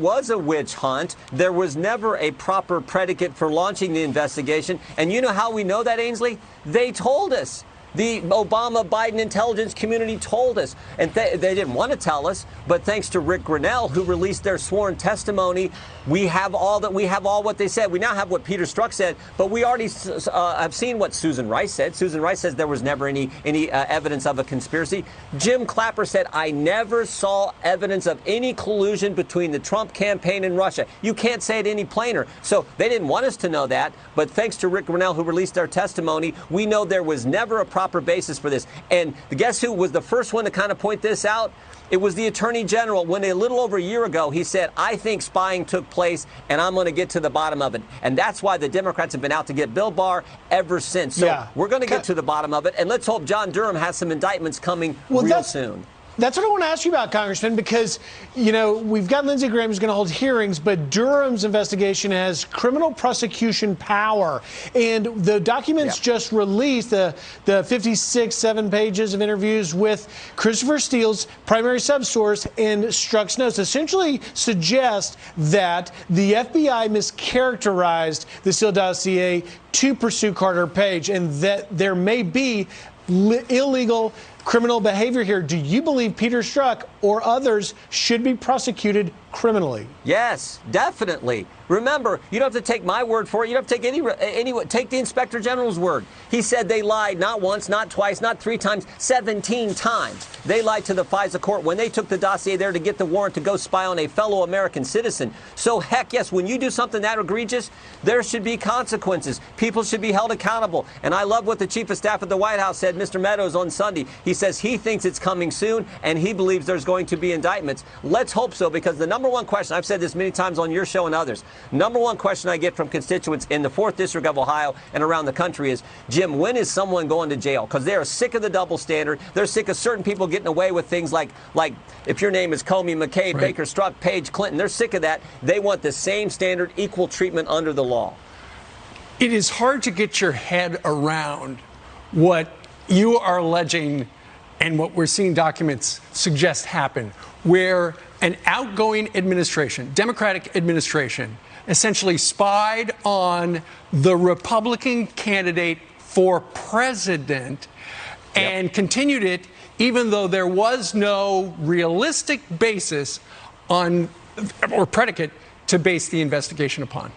was a witch hunt. There was never a proper predicate for launching the investigation. And you know how we know that, Ainsley? They told us. The Obama-Biden intelligence community told us, and they didn't want to tell us, but thanks to Rick Grinnell, who released their sworn testimony, we have all what they said. We now have what Peter Strzok said, but we already have seen what Susan Rice said. Susan Rice says there was never any evidence of a conspiracy. Jim Clapper said, I never saw evidence of any collusion between the Trump campaign and Russia. You can't say it any plainer. So they didn't want us to know that, but thanks to Rick Grinnell, who released their testimony, we know there was never a proper basis for this. And guess who was the first one to kind of point this out? It was the Attorney General when a little over a year ago, he said, I think spying took place and I'm going to get to the bottom of it. And that's why the Democrats have been out to get Bill Barr ever since. So we're going to get to the bottom of it. And let's hope John Durham has some indictments coming real soon. That's what I want to ask you about, Congressman, because, you know, we've got Lindsey Graham who's going to hold hearings, but Durham's investigation has criminal prosecution power. And the documents just released, the 56, 7 pages of interviews with Christopher Steele's primary subsource and Strzok's notes essentially suggest that the FBI mischaracterized the Steele dossier to pursue Carter Page and that there may be illegal criminal behavior here. Do you believe Peter Strzok or others should be prosecuted criminally? Yes, definitely. Remember, you don't have to take my word for it. You don't have to take take the Inspector General's word. He said they lied not once, not twice, not 3 times, 17 times. They lied to the FISA court when they took the dossier there to get the warrant to go spy on a fellow American citizen. So heck yes, when you do something that egregious, there should be consequences. People should be held accountable. And I love what the Chief of Staff at the White House said, Mr. Meadows, on Sunday. He says he thinks it's coming soon and he believes there's going to be indictments. Let's hope so, because the number one question, I've said this many times on your show and others, number one question I get from constituents in the 4th District of Ohio and around the country is, Jim, when is someone going to jail? Because they are sick of the double standard. They're sick of certain people getting away with things like if your name is Comey, McCabe, Baker, Strzok, Page, Clinton. They're sick of that. They want the same standard, equal treatment under the law. It is hard to get your head around what you are alleging and what we're seeing documents suggest happen, where an outgoing administration, Democratic administration, essentially spied on the Republican candidate for president and continued it even though there was no realistic basis on or predicate to base the investigation upon.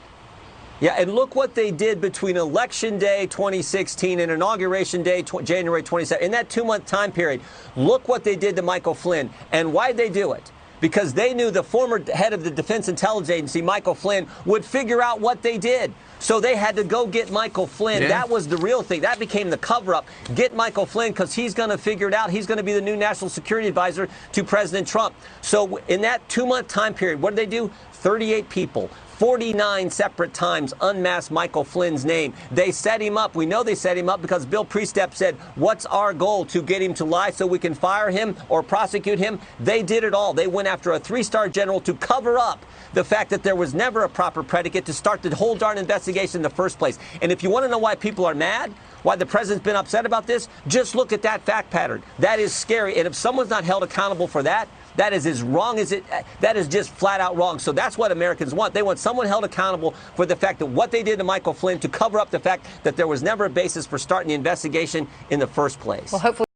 Yeah, and look what they did between Election Day 2016 and Inauguration Day January 27. In that 2-month time period, look what they did to Michael Flynn. And why'd they do it? Because they knew the former head of the Defense Intelligence Agency, Michael Flynn, would figure out what they did. So they had to go get Michael Flynn. Yeah. That was the real thing. That became the cover-up. Get Michael Flynn because he's going to figure it out. He's going to be the new national security advisor to President Trump. So in that 2-month time period, what did they do? 38 people. 49 separate times unmasked Michael Flynn's name. They set him up. We know they set him up because Bill Priestep said, what's our goal? To get him to lie so we can fire him or prosecute him? They did it all. They went after a 3-star general to cover up the fact that there was never a proper predicate to start the whole darn investigation in the first place. And if you want to know why people are mad, why the president's been upset about this, just look at that fact pattern. That is scary. And if someone's not held accountable for that, that is as wrong as that is just flat out wrong. So that's what Americans want. They want someone held accountable for the fact that what they did to Michael Flynn to cover up the fact that there was never a basis for starting the investigation in the first place. Well, hopefully